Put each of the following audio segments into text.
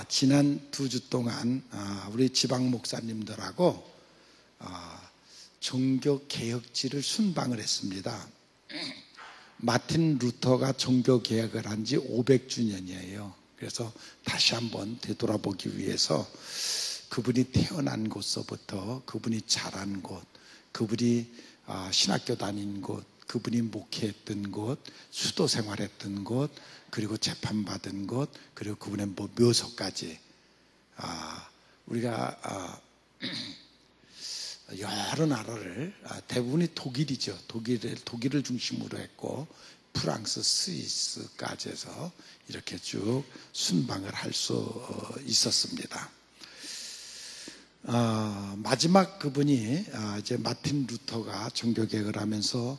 지난 2주 동안 우리 지방 목사님들하고 종교개혁지를 순방을 했습니다. 마틴 루터가 종교개혁을 한 지 500주년이에요. 그래서 다시 한번 되돌아보기 위해서 그분이 태어난 곳서부터 그분이 자란 곳, 그분이 신학교 다닌 곳, 그분이 목회했던 곳, 수도 생활했던 곳, 그리고 재판받은 곳, 그리고 그분의 묘소까지 우리가 여러 나라를 대부분이 독일이죠. 독일을 중심으로 했고 프랑스, 스위스까지 해서 이렇게 쭉 순방을 할 수 있었습니다. 마지막 그분이 이제 마틴 루터가 종교개혁을 하면서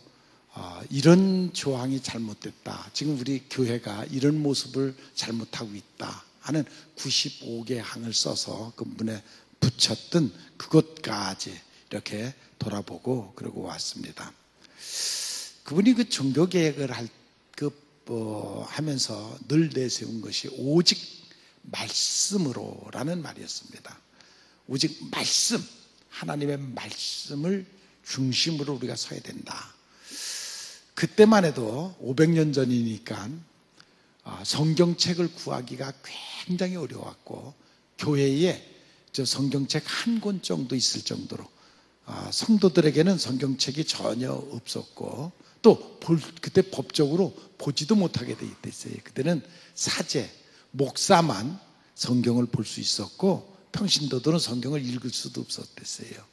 이런 조항이 잘못됐다. 지금 우리 교회가 이런 모습을 잘못하고 있다 하는 95개 항을 써서 그분에 붙였던 그것까지 이렇게 돌아보고 그러고 왔습니다. 그분이 그 종교개혁을 하면서 늘 내세운 것이 오직 말씀으로라는 말이었습니다. 오직 말씀, 하나님의 말씀을 중심으로 우리가 서야 된다. 그때만 해도 500년 전이니까 성경책을 구하기가 굉장히 어려웠고 교회에 저 성경책 한 권 정도 있을 정도로 성도들에게는 성경책이 전혀 없었고 또 그때 법적으로 보지도 못하게 돼 있었어요. 그때는 사제, 목사만 성경을 볼 수 있었고 평신도들은 성경을 읽을 수도 없었댔어요.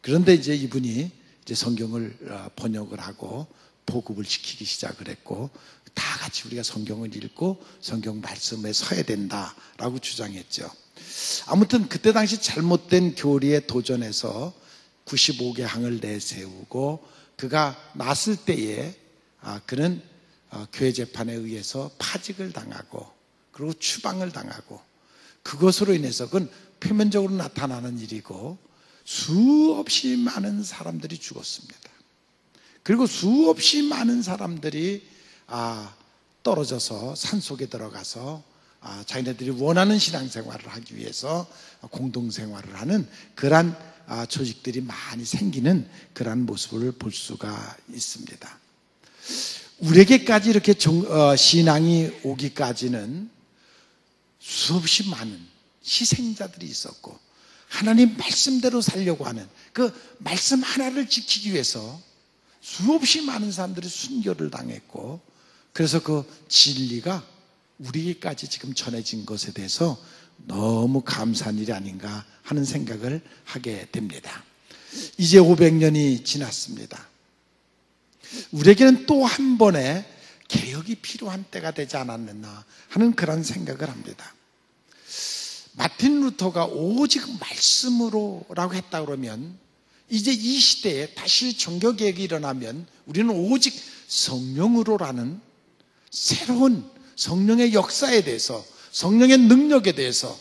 그런데 이제 이분이 이제 성경을 번역을 하고 보급을 시키기 시작을 했고 다 같이 우리가 성경을 읽고 성경 말씀에 서야 된다라고 주장했죠. 아무튼 그때 당시 잘못된 교리에 도전해서 95개 항을 내세우고 그가 났을 때에 그는 교회 재판에 의해서 파직을 당하고 그리고 추방을 당하고 그것으로 인해서 그건 표면적으로 나타나는 일이고 수없이 많은 사람들이 죽었습니다. 그리고 수없이 많은 사람들이 떨어져서 산속에 들어가서 자기네들이 원하는 신앙생활을 하기 위해서 공동생활을 하는 그러한 조직들이 많이 생기는 그러한 모습을 볼 수가 있습니다. 우리에게까지 이렇게 신앙이 오기까지는 수없이 많은 희생자들이 있었고 하나님 말씀대로 살려고 하는 그 말씀 하나를 지키기 위해서 수없이 많은 사람들이 순교를 당했고 그래서 그 진리가 우리에게까지 지금 전해진 것에 대해서 너무 감사한 일이 아닌가 하는 생각을 하게 됩니다. 이제 500년이 지났습니다. 우리에게는 또 한 번의 개혁이 필요한 때가 되지 않았느냐 하는 그런 생각을 합니다. 마틴 루터가 오직 말씀으로라고 했다 그러면 이제 이 시대에 다시 종교개혁이 일어나면 우리는 오직 성령으로라는 새로운 성령의 역사에 대해서 성령의 능력에 대해서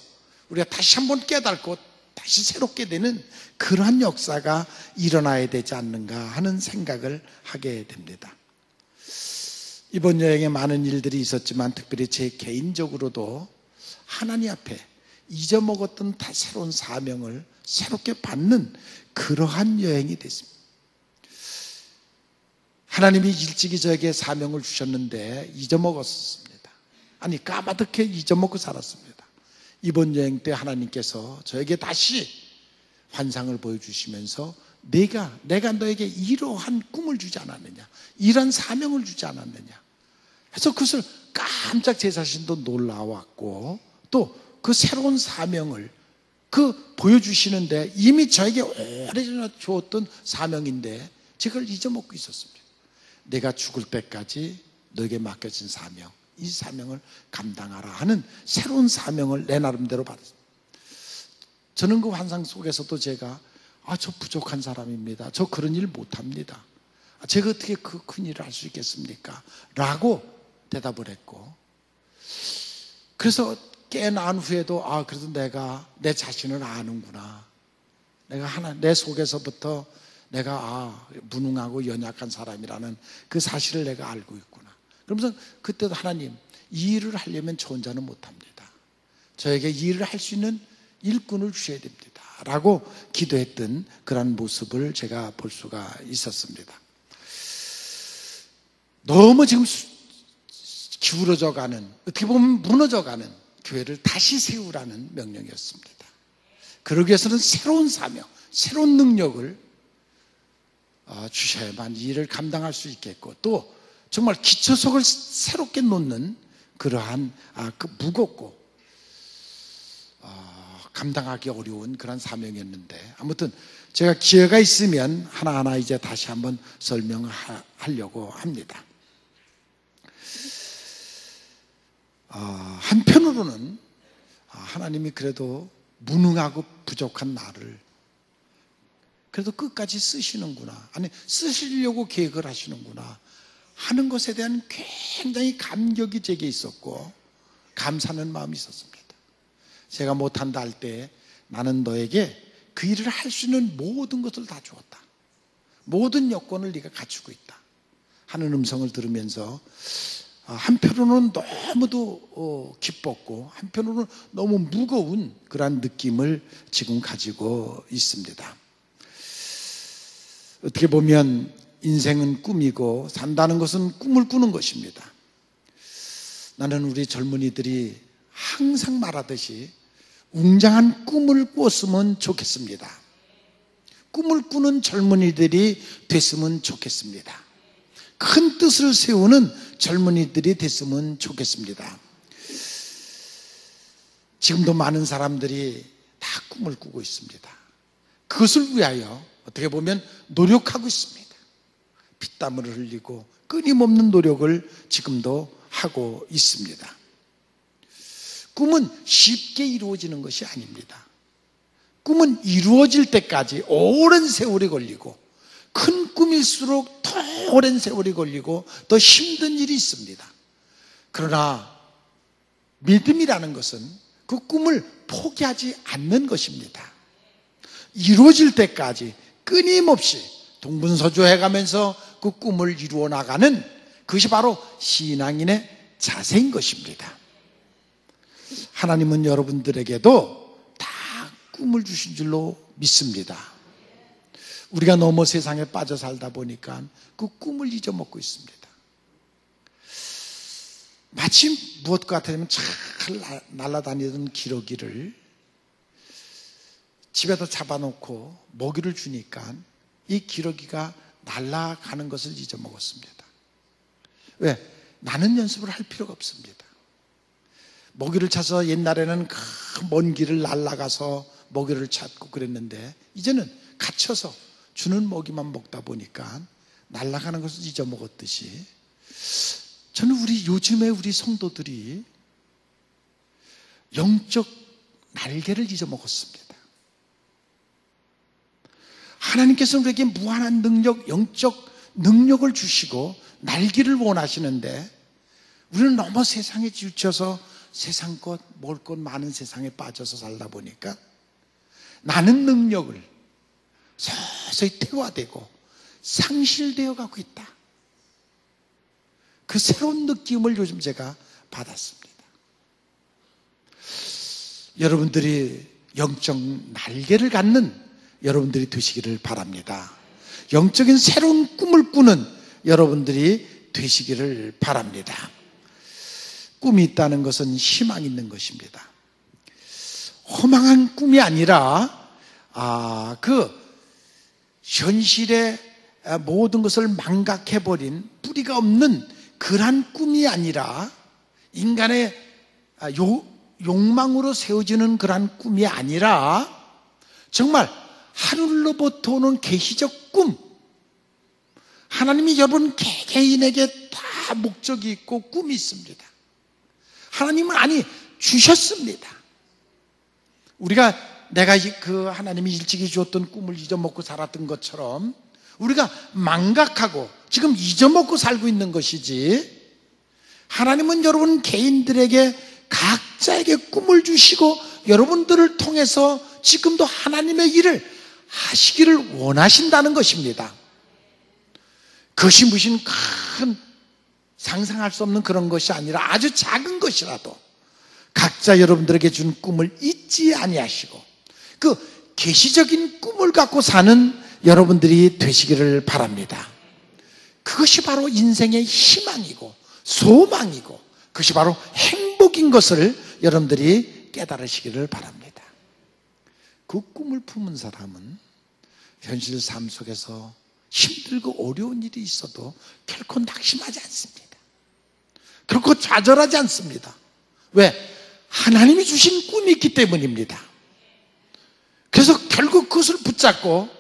우리가 다시 한번 깨닫고 다시 새롭게 되는 그러한 역사가 일어나야 되지 않는가 하는 생각을 하게 됩니다. 이번 여행에 많은 일들이 있었지만 특별히 제 개인적으로도 하나님 앞에 잊어먹었던 다 새로운 사명을 새롭게 받는 그러한 여행이 됐습니다. 하나님이 일찍이 저에게 사명을 주셨는데 잊어먹었습니다. 아니 까마득해 잊어먹고 살았습니다. 이번 여행 때 하나님께서 저에게 다시 환상을 보여주시면서 내가 너에게 이러한 꿈을 주지 않았느냐, 이러한 사명을 주지 않았느냐 해서 그것을 깜짝 제 자신도 놀라웠고 또 그 새로운 사명을 보여주시는데 이미 저에게 오래전에 주었던 사명인데 제가 그걸 잊어먹고 있었습니다. 내가 죽을 때까지 너에게 맡겨진 사명, 이 사명을 감당하라 하는 새로운 사명을 내 나름대로 받았습니다. 저는 그 환상 속에서도 제가 저 부족한 사람입니다. 저 그런 일 못합니다. 제가 어떻게 그 큰 일을 할 수 있겠습니까? 라고 대답을 했고 그래서 깨난 후에도 그래도 내가 내 자신을 아는구나. 내가 내 속에서부터 내가 무능하고 연약한 사람이라는 그 사실을 내가 알고 있구나. 그러면서 그때도 하나님 이 일을 하려면 저 혼자는 못합니다. 저에게 일을 할 수 있는 일꾼을 주셔야 됩니다 라고 기도했던 그런 모습을 제가 볼 수가 있었습니다. 너무 지금 기울어져 가는, 어떻게 보면 무너져 가는 교회를 다시 세우라는 명령이었습니다. 그러기 위해서는 새로운 사명, 새로운 능력을 주셔야만 이 일을 감당할 수 있겠고, 또 정말 기초석을 새롭게 놓는 그러한 그 무겁고 감당하기 어려운 그런 사명이었는데, 아무튼 제가 기회가 있으면 하나하나 이제 다시 한번 설명하려고 합니다. 한편으로는 하나님이 그래도 무능하고 부족한 나를 그래도 끝까지 쓰시는구나, 아니 쓰시려고 계획을 하시는구나 하는 것에 대한 굉장히 감격이 제게 있었고 감사하는 마음이 있었습니다. 제가 못한다 할 때 나는 너에게 그 일을 할 수 있는 모든 것을 다 주었다, 모든 여건을 네가 갖추고 있다 하는 음성을 들으면서 한편으로는 너무도 기뻤고 한편으로는 너무 무거운 그런 느낌을 지금 가지고 있습니다. 어떻게 보면 인생은 꿈이고 산다는 것은 꿈을 꾸는 것입니다. 나는 우리 젊은이들이 항상 말하듯이 웅장한 꿈을 꿨으면 좋겠습니다. 꿈을 꾸는 젊은이들이 됐으면 좋겠습니다. 큰 뜻을 세우는 젊은이들이 됐으면 좋겠습니다. 지금도 많은 사람들이 다 꿈을 꾸고 있습니다. 그것을 위하여 어떻게 보면 노력하고 있습니다. 피땀을 흘리고 끊임없는 노력을 지금도 하고 있습니다. 꿈은 쉽게 이루어지는 것이 아닙니다. 꿈은 이루어질 때까지 오랜 세월이 걸리고, 큰 꿈일수록 더 오랜 세월이 걸리고 더 힘든 일이 있습니다. 그러나 믿음이라는 것은 그 꿈을 포기하지 않는 것입니다. 이루어질 때까지 끊임없이 동분서주해가면서 그 꿈을 이루어 나가는 그것이 바로 신앙인의 자세인 것입니다. 하나님은 여러분들에게도 다 꿈을 주신 줄로 믿습니다. 우리가 너무 세상에 빠져 살다 보니까 그 꿈을 잊어먹고 있습니다. 마침 무엇과 같으면 잘 날아다니던 기러기를 집에다 잡아놓고 먹이를 주니까 이 기러기가 날아가는 것을 잊어먹었습니다. 왜? 나는 연습을 할 필요가 없습니다. 먹이를 찾아서 옛날에는 그 먼 길을 날아가서 먹이를 찾고 그랬는데 이제는 갇혀서 주는 먹이만 먹다 보니까 날아가는 것을 잊어먹었듯이, 저는 요즘에 우리 성도들이 영적 날개를 잊어먹었습니다. 하나님께서는 우리에게 무한한 능력, 영적 능력을 주시고 날기를 원하시는데 우리는 너무 세상에 지쳐서 세상 것, 먹을 것 많은 세상에 빠져서 살다 보니까 나는 능력을 서서히 퇴화되고 상실되어 가고 있다. 그 새로운 느낌을 요즘 제가 받았습니다. 여러분들이 영적 날개를 갖는 여러분들이 되시기를 바랍니다. 영적인 새로운 꿈을 꾸는 여러분들이 되시기를 바랍니다. 꿈이 있다는 것은 희망이 있는 것입니다. 허망한 꿈이 아니라 그 현실의 모든 것을 망각해버린 뿌리가 없는 그러한 꿈이 아니라, 인간의 욕망으로 세워지는 그러한 꿈이 아니라 정말 하늘로부터 오는 계시적 꿈, 하나님이 여러분 개개인에게 다 목적이 있고 꿈이 있습니다. 하나님은 주셨습니다. 내가 그 하나님이 일찍이 주었던 꿈을 잊어먹고 살았던 것처럼 우리가 망각하고 지금 잊어먹고 살고 있는 것이지, 하나님은 여러분 개인들에게 각자에게 꿈을 주시고 여러분들을 통해서 지금도 하나님의 일을 하시기를 원하신다는 것입니다. 그것이 무슨 큰 상상할 수 없는 그런 것이 아니라 아주 작은 것이라도 각자 여러분들에게 준 꿈을 잊지 아니하시고 그 계시적인 꿈을 갖고 사는 여러분들이 되시기를 바랍니다. 그것이 바로 인생의 희망이고 소망이고 그것이 바로 행복인 것을 여러분들이 깨달으시기를 바랍니다. 그 꿈을 품은 사람은 현실 삶 속에서 힘들고 어려운 일이 있어도 결코 낙심하지 않습니다. 결코 좌절하지 않습니다. 왜? 하나님이 주신 꿈이 있기 때문입니다. 그래서 결국 그것을 붙잡고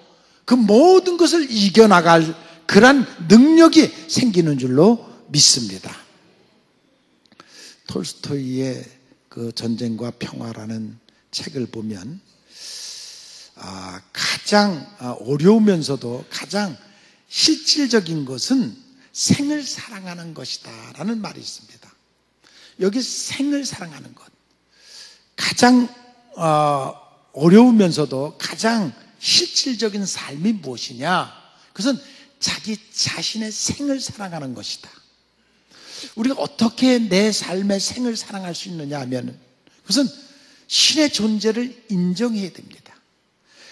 그 모든 것을 이겨나갈 그런 능력이 생기는 줄로 믿습니다. 톨스토이의 그 전쟁과 평화라는 책을 보면 가장 어려우면서도 가장 실질적인 것은 생을 사랑하는 것이다 라는 말이 있습니다. 여기 생을 사랑하는 것, 가장 어려우면서도 가장 실질적인 삶이 무엇이냐? 그것은 자기 자신의 생을 사랑하는 것이다. 우리가 어떻게 내 삶의 생을 사랑할 수 있느냐 하면 그것은 신의 존재를 인정해야 됩니다.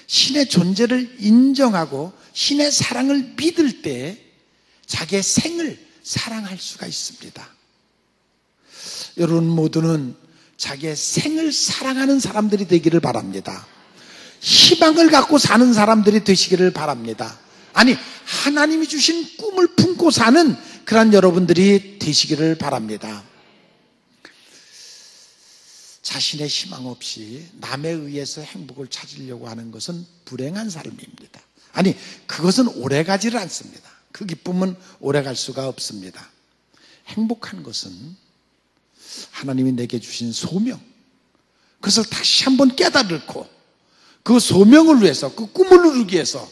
신의 존재를 인정하고 신의 사랑을 믿을 때 자기의 생을 사랑할 수가 있습니다. 여러분 모두는 자기의 생을 사랑하는 사람들이 되기를 바랍니다. 희망을 갖고 사는 사람들이 되시기를 바랍니다. 아니, 하나님이 주신 꿈을 품고 사는 그런 여러분들이 되시기를 바랍니다. 자신의 희망 없이 남에 의해서 행복을 찾으려고 하는 것은 불행한 삶입니다. 아니, 그것은 오래가지를 않습니다. 그 기쁨은 오래갈 수가 없습니다. 행복한 것은 하나님이 내게 주신 소명, 그것을 다시 한번 깨달고 그 소명을 위해서, 그 꿈을 이루기 위해서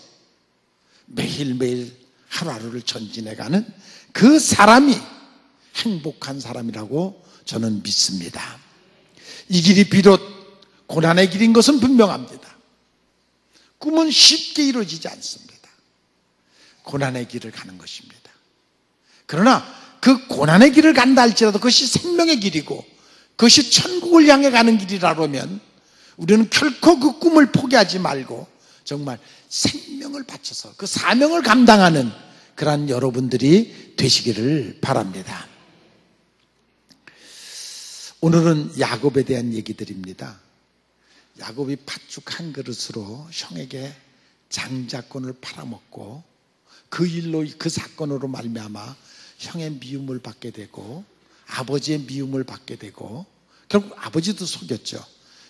매일매일 하루하루를 전진해가는 그 사람이 행복한 사람이라고 저는 믿습니다. 이 길이 비록 고난의 길인 것은 분명합니다. 꿈은 쉽게 이루어지지 않습니다. 고난의 길을 가는 것입니다. 그러나 그 고난의 길을 간다 할지라도 그것이 생명의 길이고 그것이 천국을 향해 가는 길이라면 우리는 결코 그 꿈을 포기하지 말고 정말 생명을 바쳐서 그 사명을 감당하는 그러한 여러분들이 되시기를 바랍니다. 오늘은 야곱에 대한 얘기들입니다. 야곱이 팥죽 한 그릇으로 형에게 장자권을 팔아먹고 그 일로, 그 사건으로 말미암아 형의 미움을 받게 되고 아버지의 미움을 받게 되고 결국 아버지도 속였죠.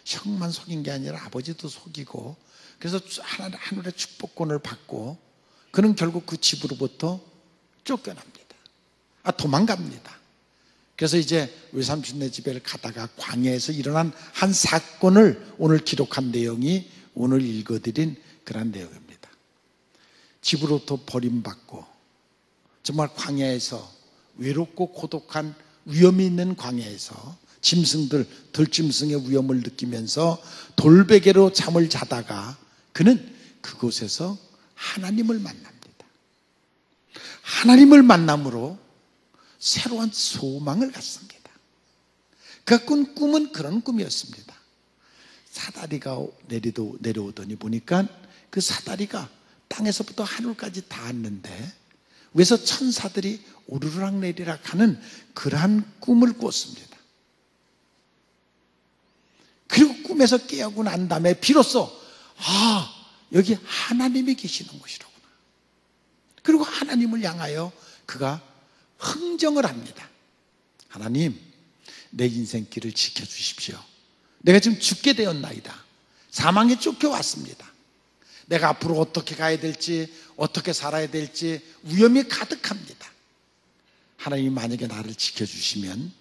형만 속인 게 아니라 아버지도 속이고 그래서 하늘의 축복권을 받고 그는 결국 그 집으로부터 쫓겨납니다. 도망갑니다. 그래서 이제 외삼촌네 집에 가다가 광야에서 일어난 한 사건을 오늘 기록한 내용이 오늘 읽어드린 그런 내용입니다. 집으로부터 버림받고 정말 광야에서 외롭고 고독한 위험이 있는 광야에서 짐승들, 들짐승의 위험을 느끼면서 돌베개로 잠을 자다가 그는 그곳에서 하나님을 만납니다. 하나님을 만남으로 새로운 소망을 갖습니다. 그 꿈은 그런 꿈이었습니다. 사다리가 내려오더니 보니까 그 사다리가 땅에서부터 하늘까지 닿았는데 위에서 천사들이 오르락 내리락 하는 그러한 꿈을 꿨습니다. 그리고 꿈에서 깨우고 난 다음에 비로소 여기 하나님이 계시는 곳이로구나. 그리고 하나님을 향하여 그가 흥정을 합니다. 하나님, 내 인생길을 지켜주십시오. 내가 지금 죽게 되었나이다. 사망에 쫓겨왔습니다. 내가 앞으로 어떻게 가야 될지, 어떻게 살아야 될지 위험이 가득합니다. 하나님이 만약에 나를 지켜주시면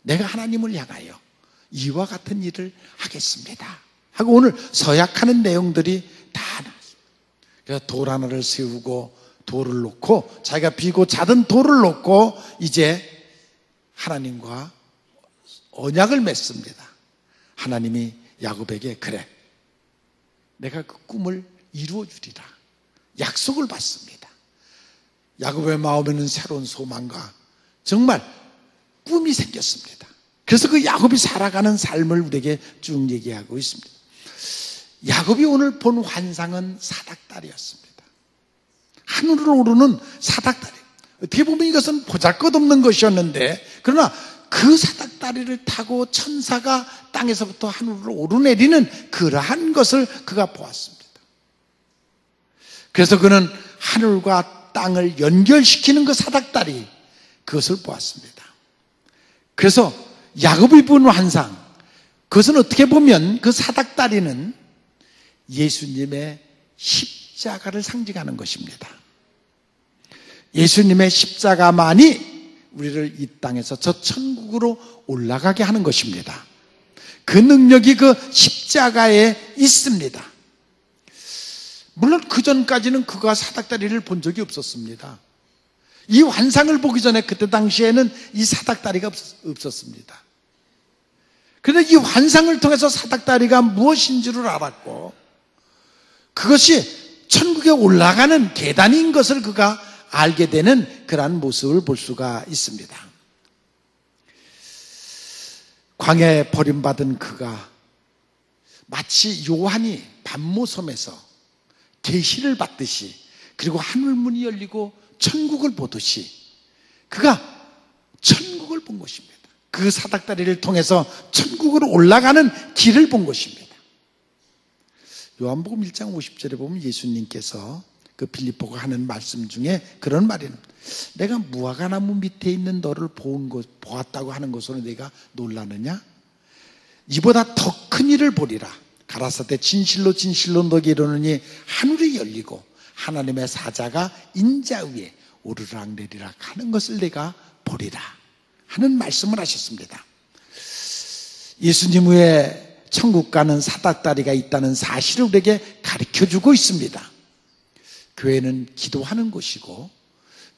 내가 하나님을 향하여 이와 같은 일을 하겠습니다 하고 오늘 서약하는 내용들이 다 나왔습니다. 그래서 돌 하나를 세우고 돌을 놓고 자기가 비고 자던 돌을 놓고 이제 하나님과 언약을 맺습니다. 하나님이 야곱에게 그래, 내가 그 꿈을 이루어 주리라 약속을 받습니다. 야곱의 마음에는 새로운 소망과 정말 꿈이 생겼습니다. 그래서 그 야곱이 살아가는 삶을 우리에게 쭉 얘기하고 있습니다. 야곱이 오늘 본 환상은 사닥다리였습니다. 하늘을 오르는 사닥다리. 어떻게 보면 이것은 보잘것없는 것이었는데, 그러나 그 사닥다리를 타고 천사가 땅에서부터 하늘로 오르내리는 그러한 것을 그가 보았습니다. 그래서 그는 하늘과 땅을 연결시키는 그 사닥다리, 그것을 보았습니다. 그래서 야곱이 본 환상, 그것은 어떻게 보면 그 사닥다리는 예수님의 십자가를 상징하는 것입니다. 예수님의 십자가만이 우리를 이 땅에서 저 천국으로 올라가게 하는 것입니다. 그 능력이 그 십자가에 있습니다. 물론 그 전까지는 그가 사닥다리를 본 적이 없었습니다. 이 환상을 보기 전에 그때 당시에는 이 사닥다리가 없었습니다. 그런데 이 환상을 통해서 사닥다리가 무엇인 줄을 알았고, 그것이 천국에 올라가는 계단인 것을 그가 알게 되는 그러한 모습을 볼 수가 있습니다. 광야에 버림받은 그가 마치 요한이 밤모섬에서 계시를 받듯이, 그리고 하늘문이 열리고 천국을 보듯이 그가 천국을 본 것입니다. 그 사닥다리를 통해서 천국으로 올라가는 길을 본 것입니다. 요한복음 1장 50절에 보면 예수님께서 그 빌립보가 하는 말씀 중에 그런 말이 있습니다. 내가 무화과나무 밑에 있는 너를 보았다고 하는 것으로 내가 놀라느냐? 이보다 더 큰 일을 보리라. 가라사대 진실로 진실로 너에게 이르노니 하늘이 열리고 하나님의 사자가 인자 위에 오르락내리락 하는 것을 내가 보리라 하는 말씀을 하셨습니다. 예수님 후에 천국 가는 사닥다리가 있다는 사실을 우리에게 가르쳐주고 있습니다. 교회는 기도하는 곳이고,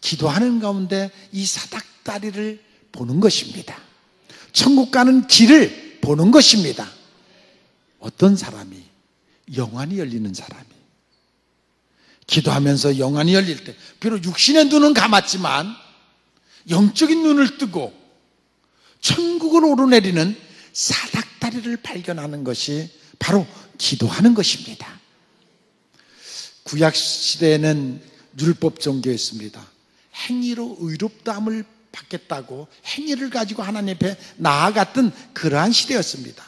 기도하는 가운데 이 사닥다리를 보는 것입니다. 천국 가는 길을 보는 것입니다. 어떤 사람이, 영안이 열리는 사람이, 기도하면서 영안이 열릴 때, 비록 육신의 눈은 감았지만 영적인 눈을 뜨고 천국을 오르내리는 사닥다리를 발견하는 것이 바로 기도하는 것입니다. 구약 시대에는 율법 종교였습니다. 행위로 의롭다함을 받겠다고 행위를 가지고 하나님 앞에 나아갔던 그러한 시대였습니다.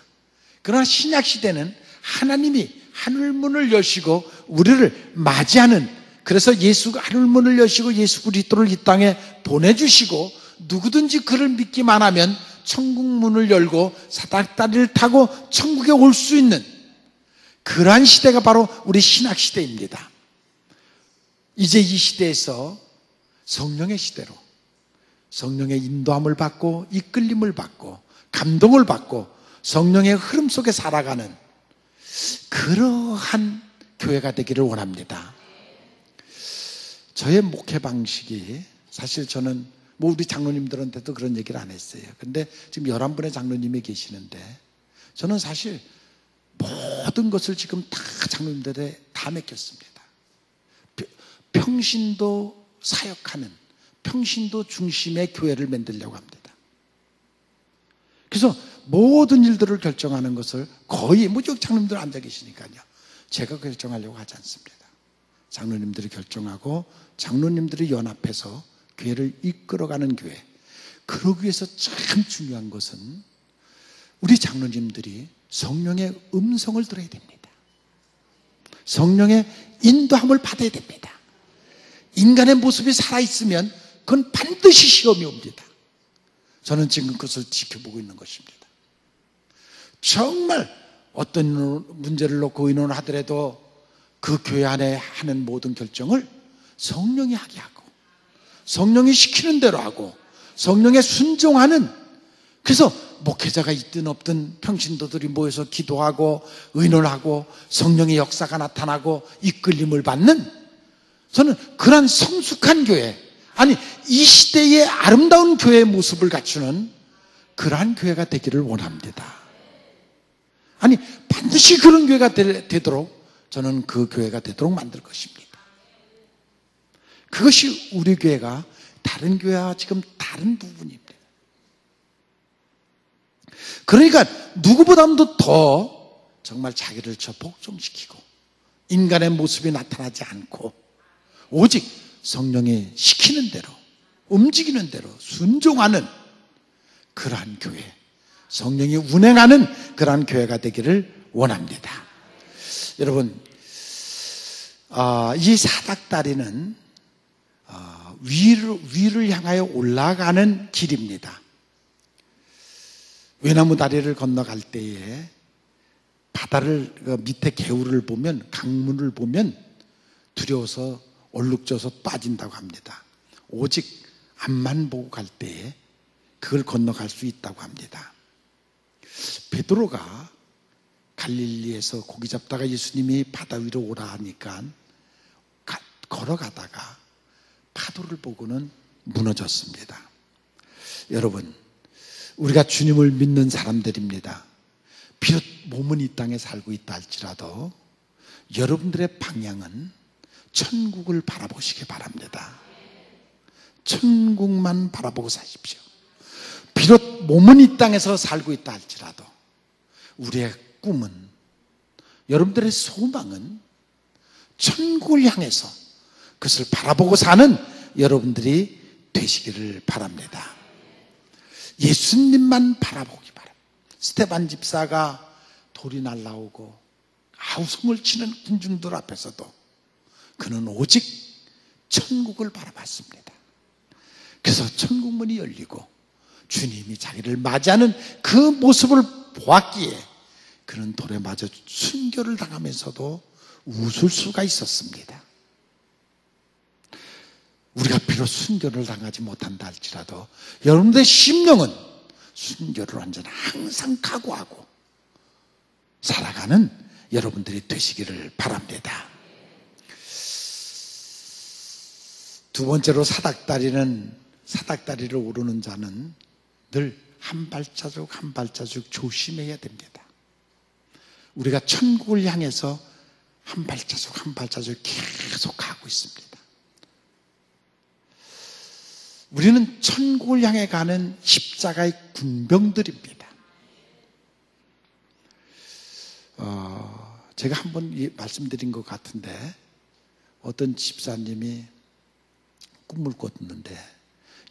그러나 신약 시대는 하나님이 하늘문을 여시고 우리를 맞이하는, 그래서 예수가 하늘문을 여시고 예수 그리스도를 이 땅에 보내주시고 누구든지 그를 믿기만 하면 천국문을 열고 사닥다리를 타고 천국에 올 수 있는 그러한 시대가 바로 우리 신약 시대입니다. 이제 이 시대에서 성령의 시대로, 성령의 인도함을 받고 이끌림을 받고 감동을 받고 성령의 흐름 속에 살아가는 그러한 교회가 되기를 원합니다. 저의 목회 방식이, 사실 저는 우리 장로님들한테도 그런 얘기를 안 했어요. 근데 지금 11분의 장로님이 계시는데 저는 사실 모든 것을 지금 다 장로님들에 다 맡겼습니다. 평신도 사역하는, 평신도 중심의 교회를 만들려고 합니다. 그래서 모든 일들을 결정하는 것을 거의, 여기 장로님들 앉아 계시니까요, 제가 결정하려고 하지 않습니다. 장로님들이 결정하고 장로님들이 연합해서 교회를 이끌어가는 교회. 그러기 위해서 참 중요한 것은 우리 장로님들이 성령의 음성을 들어야 됩니다. 성령의 인도함을 받아야 됩니다. 인간의 모습이 살아있으면 그건 반드시 시험이 옵니다. 저는 지금 그것을 지켜보고 있는 것입니다. 정말 어떤 문제를 놓고 의논을 하더라도 그 교회 안에 하는 모든 결정을 성령이 하게 하고 성령이 시키는 대로 하고 성령에 순종하는, 그래서 목회자가 있든 없든 평신도들이 모여서 기도하고 의논하고 성령의 역사가 나타나고 이끌림을 받는, 저는 그러한 성숙한 교회, 아니 이 시대의 아름다운 교회의 모습을 갖추는 그러한 교회가 되기를 원합니다. 아니 반드시 그런 교회가 되도록 저는 그 교회가 되도록 만들 것입니다. 그것이 우리 교회가 다른 교회와 지금 다른 부분입니다. 그러니까 누구보다도 더 정말 자기를 저 복종시키고 인간의 모습이 나타나지 않고 오직 성령이 시키는 대로 움직이는 대로 순종하는 그러한 교회, 성령이 운행하는 그러한 교회가 되기를 원합니다. 여러분, 이 사닥다리는 위를 향하여 올라가는 길입니다. 외나무 다리를 건너갈 때에 바다를 밑에 개울을 보면, 강물을 보면 두려워서 얼룩져서 빠진다고 합니다. 오직 앞만 보고 갈 때에 그걸 건너갈 수 있다고 합니다. 베드로가 갈릴리에서 고기 잡다가 예수님이 바다 위로 오라 하니까 걸어가다가 파도를 보고는 무너졌습니다. 여러분, 우리가 주님을 믿는 사람들입니다. 비록 몸은 이 땅에 살고 있다 할지라도 여러분들의 방향은 천국을 바라보시기 바랍니다. 천국만 바라보고 사십시오. 비록 몸은 이 땅에서 살고 있다 할지라도 우리의 꿈은, 여러분들의 소망은 천국을 향해서 그것을 바라보고 사는 여러분들이 되시기를 바랍니다. 예수님만 바라보기 바랍니다. 스데반 집사가 돌이 날라오고 아우성을 치는 군중들 앞에서도 그는 오직 천국을 바라봤습니다. 그래서 천국문이 열리고 주님이 자기를 맞이하는 그 모습을 보았기에 그는 돌에 맞아 순교를 당하면서도 웃을 수가 있었습니다. 우리가 비록 순교를 당하지 못한다 할지라도 여러분들의 심령은 순교를 완전히 항상 각오하고 살아가는 여러분들이 되시기를 바랍니다. 두 번째로 사닥다리를 오르는 자는 늘 한 발자국 한 발자국 조심해야 됩니다. 우리가 천국을 향해서 한 발자국 한 발자국 계속 가고 있습니다. 우리는 천국을 향해 가는 십자가의 군병들입니다. 제가 한번 말씀드린 것 같은데 어떤 집사님이 꿈을 꿨는데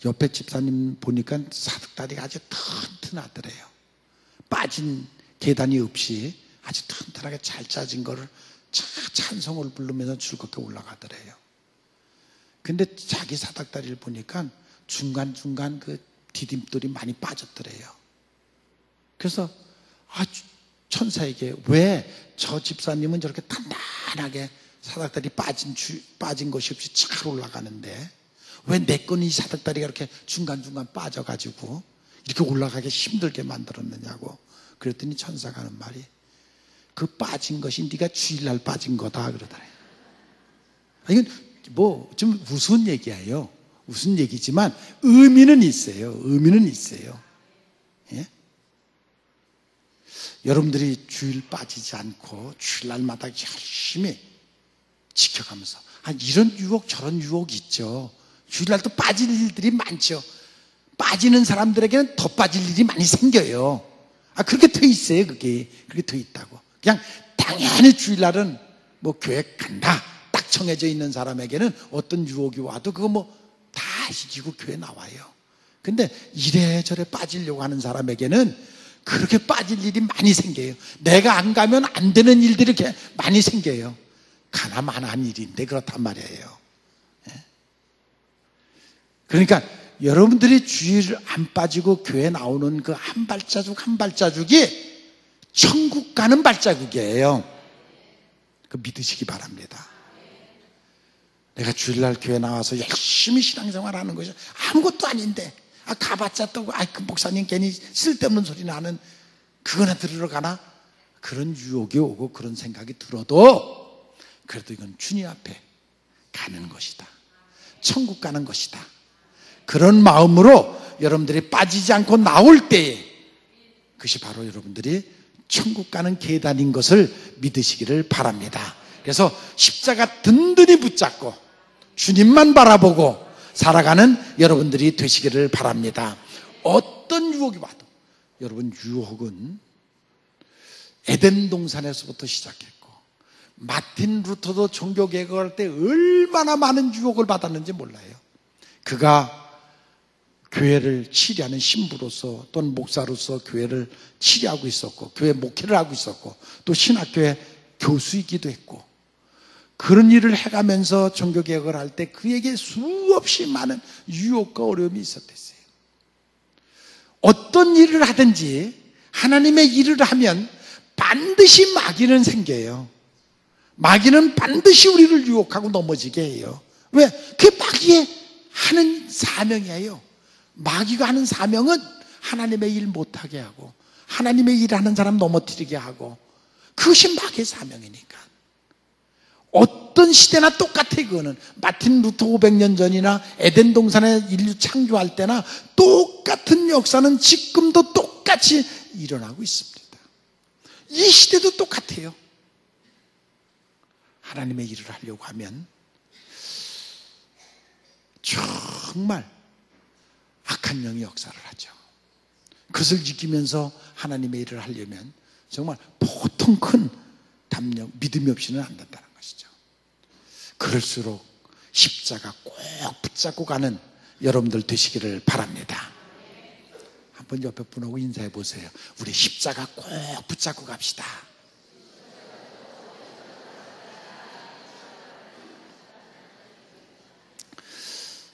옆에 집사님 보니까 사닥다리가 아주 튼튼하더래요. 빠진 계단이 없이 아주 튼튼하게 잘 짜진 거를 찬송을 부르면서 즐겁게 올라가더래요. 근데 자기 사닥다리를 보니까 중간중간 그 디딤돌이 많이 빠졌더래요. 그래서 천사에게 왜 저 집사님은 저렇게 단단하게 사닥다리 빠진 것이 없이 잘 올라가는데 왜 내 건 이 사닥다리가 이렇게 중간중간 빠져가지고 이렇게 올라가기 힘들게 만들었느냐고. 그랬더니 천사가 하는 말이 그 빠진 것이 네가 주일날 빠진 거다 그러더래요. 이건 뭐 좀 우스운 얘기예요. 우스운 얘기지만 의미는 있어요. 의미는 있어요. 예? 여러분들이 주일 빠지지 않고 주일날마다 열심히 지켜가면서 이런 유혹 저런 유혹이 있죠. 주일날도 빠질 일들이 많죠. 빠지는 사람들에게는 더 빠질 일이 많이 생겨요. 그렇게 돼 있어요. 그게 그렇게 돼 있다고. 그냥 당연히 주일날은 뭐 교회 간다 딱 정해져 있는 사람에게는 어떤 유혹이 와도 그거 뭐 다 이기고 교회 나와요. 근데 이래저래 빠지려고 하는 사람에게는 그렇게 빠질 일이 많이 생겨요. 내가 안 가면 안 되는 일들이 이렇게 많이 생겨요. 가나마나한 일인데 그렇단 말이에요. 그러니까 여러분들이 주일 안 빠지고 교회 나오는 그 한 발자국 한 발자국이 천국 가는 발자국이에요. 그 믿으시기 바랍니다. 내가 주일날 교회 나와서 열심히 신앙생활하는 것이 아무것도 아닌데 가봤자 또 그 목사님 괜히 쓸데없는 소리 나는 그거나 들으러 가나? 그런 유혹이 오고 그런 생각이 들어도 그래도 이건 주님 앞에 가는 것이다. 천국 가는 것이다. 그런 마음으로 여러분들이 빠지지 않고 나올 때에 그것이 바로 여러분들이 천국 가는 계단인 것을 믿으시기를 바랍니다. 그래서 십자가 든든히 붙잡고 주님만 바라보고 살아가는 여러분들이 되시기를 바랍니다. 어떤 유혹이 와도 여러분, 유혹은 에덴 동산에서부터 시작했고, 마틴 루터도 종교개혁을 할 때 얼마나 많은 유혹을 받았는지 몰라요. 그가 교회를 치리하는 신부로서 또는 목사로서 교회를 치리하고 있었고, 교회 목회를 하고 있었고, 또 신학교의 교수이기도 했고, 그런 일을 해가면서 종교개혁을 할 때 그에게 수없이 많은 유혹과 어려움이 있었댔어요. 어떤 일을 하든지 하나님의 일을 하면 반드시 마귀는 생겨요. 마귀는 반드시 우리를 유혹하고 넘어지게 해요. 왜? 그게 마귀의 하는 사명이에요. 마귀가 하는 사명은 하나님의 일 못하게 하고, 하나님의 일하는 사람 넘어뜨리게 하고, 그것이 마귀의 사명이니까. 어떤 시대나 똑같아요. 그거는 마틴 루터 500년 전이나 에덴 동산에 인류 창조할 때나 똑같은 역사는 지금도 똑같이 일어나고 있습니다. 이 시대도 똑같아요. 하나님의 일을 하려고 하면 정말 악한 영이 역사를 하죠. 그것을 지키면서 하나님의 일을 하려면 정말 보통 큰 담력, 믿음이 없이는 안 된다는 것이죠. 그럴수록 십자가 꼭 붙잡고 가는 여러분들 되시기를 바랍니다. 한번 옆에 분하고 인사해 보세요. 우리 십자가 꼭 붙잡고 갑시다.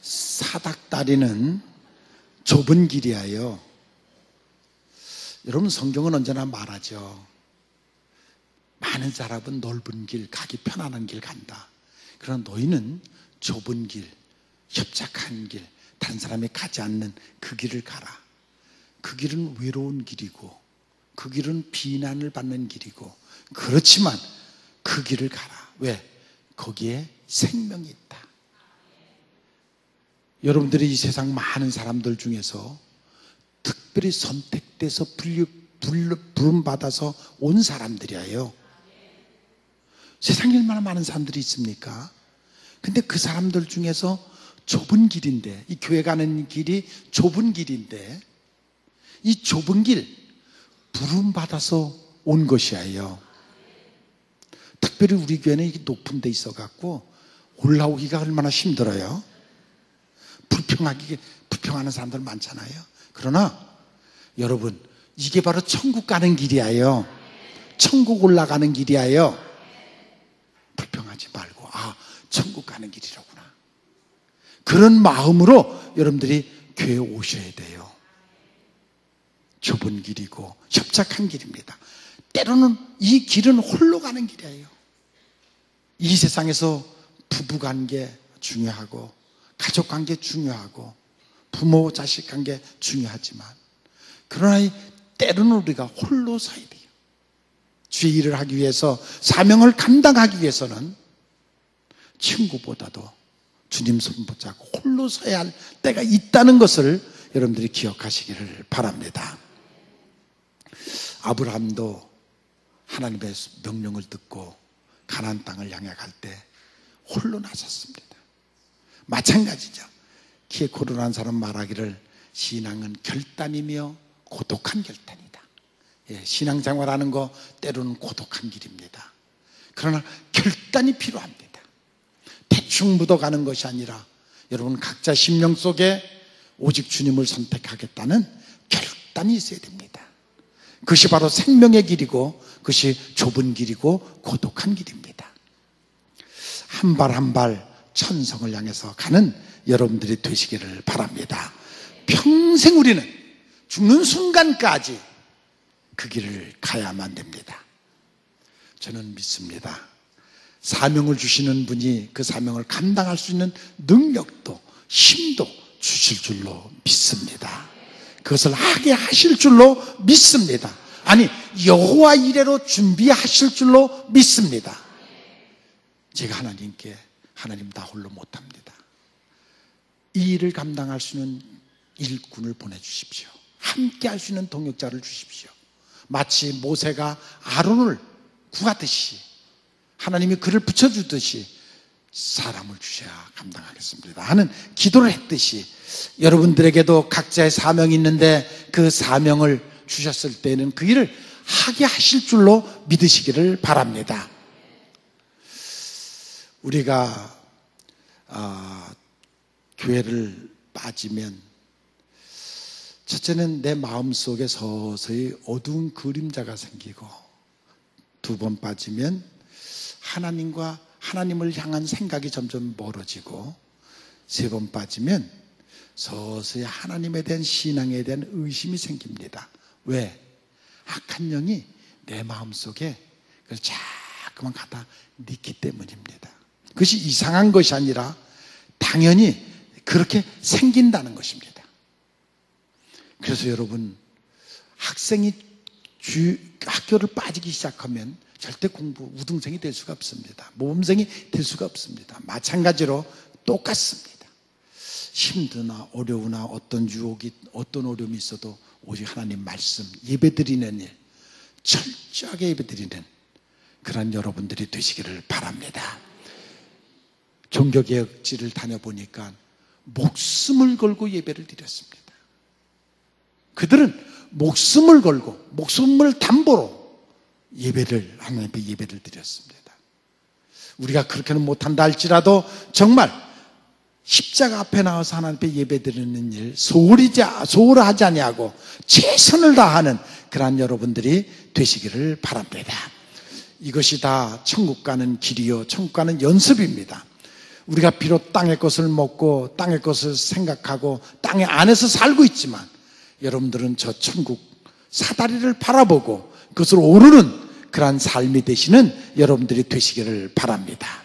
사닥다리는 좁은 길이에요. 여러분, 성경은 언제나 말하죠. 많은 사람은 넓은 길, 가기 편안한 길 간다. 그러나 너희는 좁은 길, 협착한 길, 다른 사람이 가지 않는 그 길을 가라. 그 길은 외로운 길이고, 그 길은 비난을 받는 길이고, 그렇지만 그 길을 가라. 왜? 거기에 생명이 있다. 여러분들이 이 세상 많은 사람들 중에서 특별히 선택돼서 부름받아서 온 사람들이에요. 세상에 얼마나 많은 사람들이 있습니까? 근데 그 사람들 중에서 좁은 길인데, 이 교회 가는 길이 좁은 길인데, 이 좁은 길 부름받아서 온 것이에요. 특별히 우리 교회는 이게 높은 데 있어갖고 올라오기가 얼마나 힘들어요. 불평하는 사람들 많잖아요. 그러나 여러분, 이게 바로 천국 가는 길이에요. 천국 올라가는 길이에요. 불평하지 말고, 아, 천국 가는 길이라구나. 그런 마음으로 여러분들이 교회에 오셔야 돼요. 좁은 길이고 협착한 길입니다. 때로는 이 길은 홀로 가는 길이에요. 이 세상에서 부부관계 중요하고, 가족관계 중요하고, 부모 자식 관계 중요하지만, 그러나 때로는 우리가 홀로 서야 돼요. 주의 일을 하기 위해서, 사명을 감당하기 위해서는 친구보다도 주님 손 붙잡고 홀로 서야 할 때가 있다는 것을 여러분들이 기억하시기를 바랍니다. 아브라함도 하나님의 명령을 듣고 가나안 땅을 향해 갈 때 홀로 나섰습니다. 마찬가지죠. 키에 코로난 사람 말하기를 신앙은 결단이며 고독한 결단이다. 예, 신앙생활하는 거 때로는 고독한 길입니다. 그러나 결단이 필요합니다. 대충 묻어가는 것이 아니라 여러분 각자 심령 속에 오직 주님을 선택하겠다는 결단이 있어야 됩니다. 그것이 바로 생명의 길이고, 그것이 좁은 길이고 고독한 길입니다. 한 발 한 발 천성을 향해서 가는 여러분들이 되시기를 바랍니다. 평생 우리는 죽는 순간까지 그 길을 가야만 됩니다. 저는 믿습니다. 사명을 주시는 분이 그 사명을 감당할 수 있는 능력도 힘도 주실 줄로 믿습니다. 그것을 하게 하실 줄로 믿습니다. 아니, 여호와 이레로 준비하실 줄로 믿습니다. 제가 하나님께, 하나님 나 홀로 못합니다. 이 일을 감당할 수 있는 일꾼을 보내주십시오. 함께 할 수 있는 동역자를 주십시오. 마치 모세가 아론을 구하듯이, 하나님이 그를 붙여주듯이 사람을 주셔야 감당하겠습니다 하는 기도를 했듯이, 여러분들에게도 각자의 사명이 있는데 그 사명을 주셨을 때는 그 일을 하게 하실 줄로 믿으시기를 바랍니다. 우리가 교회를 빠지면 첫째는 내 마음속에 서서히 어두운 그림자가 생기고, 두 번 빠지면 하나님을 향한 생각이 점점 멀어지고, 세 번 빠지면 서서히 하나님에 대한 신앙에 대한 의심이 생깁니다. 왜? 악한 영이 내 마음속에 그걸 자꾸만 갖다 넣기 때문입니다. 그것이 이상한 것이 아니라 당연히 그렇게 생긴다는 것입니다. 그래서 여러분, 학생이 학교를 빠지기 시작하면 절대 우등생이 될 수가 없습니다. 모범생이 될 수가 없습니다. 마찬가지로 똑같습니다. 힘드나 어려우나 어떤 유혹이, 어떤 어려움이 있어도 오직 하나님 말씀, 예배드리는 일, 철저하게 예배드리는 그런 여러분들이 되시기를 바랍니다. 종교개혁지를 다녀보니까 목숨을 걸고 예배를 드렸습니다. 그들은 목숨을 걸고 목숨을 담보로 하나님 앞에 예배를 드렸습니다. 우리가 그렇게는 못한다 할지라도 정말 십자가 앞에 나와서 하나님 앞에 예배 드리는 일 소홀하지 아니하고 최선을 다하는 그러한 여러분들이 되시기를 바랍니다. 이것이 다 천국 가는 길이요, 천국 가는 연습입니다. 우리가 비록 땅의 것을 먹고 땅의 것을 생각하고 땅의 안에서 살고 있지만, 여러분들은 저 천국 사다리를 바라보고 그것을 오르는 그러한 삶이 되시는 여러분들이 되시기를 바랍니다.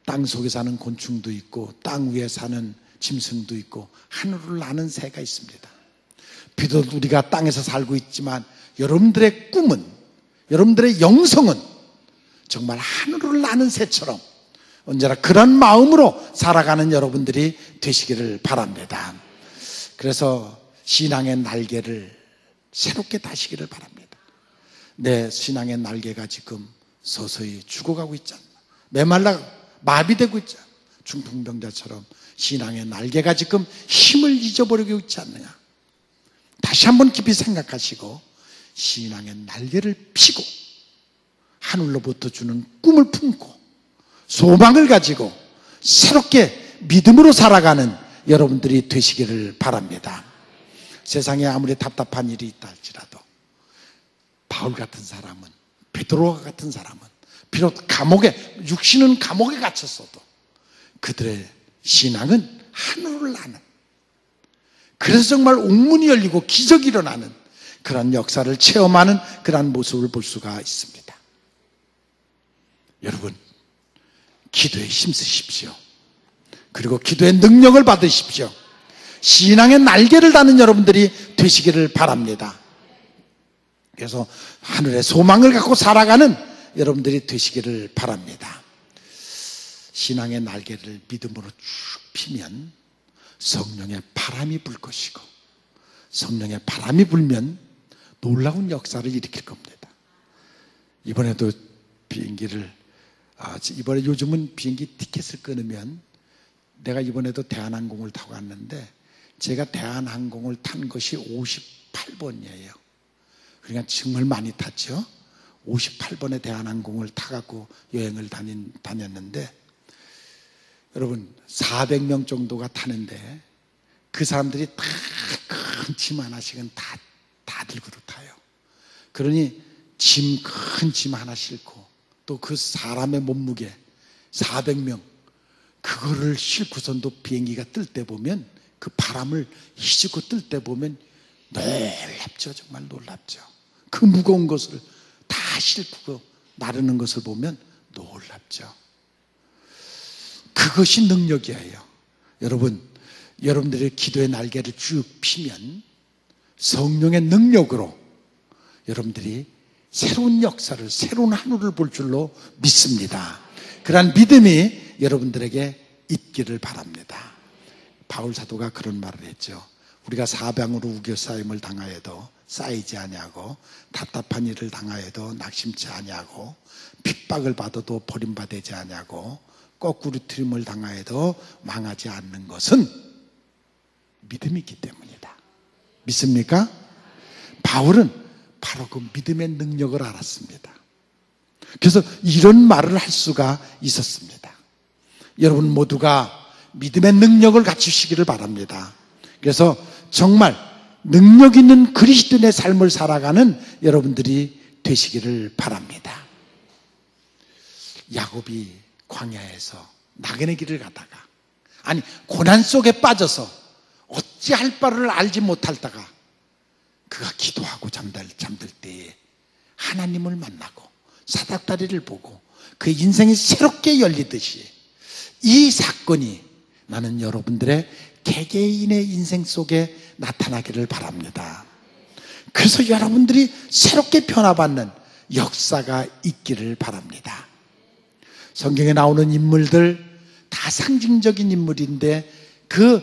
땅 속에 사는 곤충도 있고 땅 위에 사는 짐승도 있고 하늘을 나는 새가 있습니다. 비록 우리가 땅에서 살고 있지만 여러분들의 꿈은, 여러분들의 영성은 정말 하늘을 나는 새처럼 언제나 그런 마음으로 살아가는 여러분들이 되시기를 바랍니다. 그래서 신앙의 날개를 새롭게 다시기를 바랍니다. 내 신앙의 날개가 지금 서서히 죽어가고 있잖아. 메말라 마비되고 있잖아. 중풍병자처럼 신앙의 날개가 지금 힘을 잊어버리고 있지 않느냐. 다시 한번 깊이 생각하시고 신앙의 날개를 펴고 하늘로부터 주는 꿈을 품고 소망을 가지고 새롭게 믿음으로 살아가는 여러분들이 되시기를 바랍니다. 세상에 아무리 답답한 일이 있다 할지라도 바울 같은 사람은, 베드로 같은 사람은 비록 육신은 감옥에 갇혔어도 그들의 신앙은 하늘을 나는, 그래서 정말 옥문이 열리고 기적이 일어나는 그런 역사를 체험하는 그런 모습을 볼 수가 있습니다. 여러분, 기도에 힘쓰십시오. 그리고 기도의 능력을 받으십시오. 신앙의 날개를 다는 여러분들이 되시기를 바랍니다. 그래서 하늘의 소망을 갖고 살아가는 여러분들이 되시기를 바랍니다. 신앙의 날개를 믿음으로 쭉 피면 성령의 바람이 불 것이고, 성령의 바람이 불면 놀라운 역사를 일으킬 겁니다. 이번에도 이번에 요즘은 비행기 티켓을 끊으면, 내가 이번에도 대한항공을 타고 갔는데 제가 대한항공을 탄 것이 58번이에요. 그러니까 정말 많이 탔죠. 58번의 대한항공을 타갖고 여행을 다녔는데, 여러분 400명 정도가 타는데 그 사람들이 다 큰 짐 하나씩은 다 들고 타요. 그러니 큰 짐 하나 싣고 또 그 사람의 몸무게 400명 그거를 싣고선도 비행기가 뜰 때 보면, 그 바람을 휘젓고 뜰 때 보면 놀랍죠. 정말 놀랍죠. 그 무거운 것을 다 싣고 나르는 것을 보면 놀랍죠. 그것이 능력이에요. 여러분들의 기도의 날개를 쭉 피면 성령의 능력으로 여러분들이 새로운 역사를, 새로운 하늘을 볼 줄로 믿습니다. 그러한 믿음이 여러분들에게 있기를 바랍니다. 바울 사도가 그런 말을 했죠. 우리가 사방으로 우겨싸임을 당하여도 쌓이지 아니하고, 답답한 일을 당하여도 낙심치 아니하고, 핍박을 받아도 버림받지 아니하고, 거꾸로뜨림을 당하여도 망하지 않는 것은 믿음이 있기 때문이다. 믿습니까? 바울은 바로 그 믿음의 능력을 알았습니다. 그래서 이런 말을 할 수가 있었습니다. 여러분 모두가 믿음의 능력을 갖추시기를 바랍니다. 그래서 정말 능력 있는 그리스도인의 삶을 살아가는 여러분들이 되시기를 바랍니다. 야곱이 광야에서 나그네 길을 가다가, 아니 고난 속에 빠져서 어찌할 바를 알지 못하다가 그가 기도하고 잠들 때에 하나님을 만나고 사닥다리를 보고 그의 인생이 새롭게 열리듯이 이 사건이 나는 여러분들의 개개인의 인생 속에 나타나기를 바랍니다. 그래서 여러분들이 새롭게 변화받는 역사가 있기를 바랍니다. 성경에 나오는 인물들 다 상징적인 인물인데 그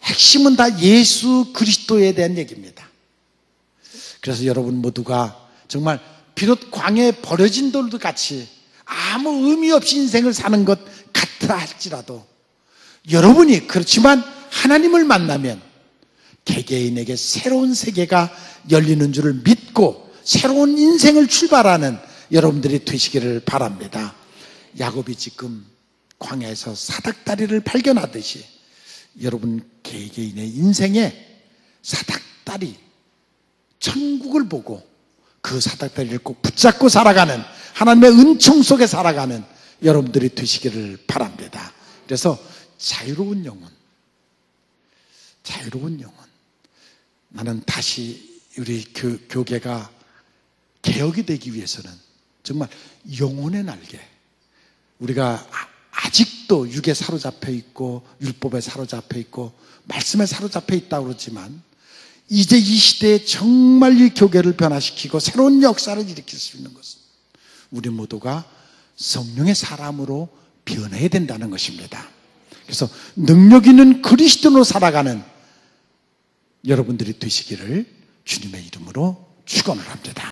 핵심은 다 예수 그리스도에 대한 얘기입니다. 그래서 여러분 모두가 정말 비록 광야에 버려진 돌도 같이 아무 의미 없이 인생을 사는 것 같아 할지라도 여러분이 그렇지만 하나님을 만나면 개개인에게 새로운 세계가 열리는 줄을 믿고 새로운 인생을 출발하는 여러분들이 되시기를 바랍니다. 야곱이 지금 광야에서 사닥다리를 발견하듯이 여러분 개개인의 인생에 사닥다리, 천국을 보고 그 사닥다리를 꼭 붙잡고 살아가는 하나님의 은총 속에 살아가는 여러분들이 되시기를 바랍니다. 그래서 자유로운 영혼, 나는 다시 우리 교계가 개혁이 되기 위해서는 정말 영혼의 날개, 우리가 아직도 육에 사로잡혀 있고 율법에 사로잡혀 있고 말씀에 사로잡혀 있다고 그러지만 이제 이 시대에 정말 이 교계를 변화시키고 새로운 역사를 일으킬 수 있는 것은 우리 모두가 성령의 사람으로 변해야 된다는 것입니다. 그래서 능력 있는 그리스도로 살아가는 여러분들이 되시기를 주님의 이름으로 축원을 합니다.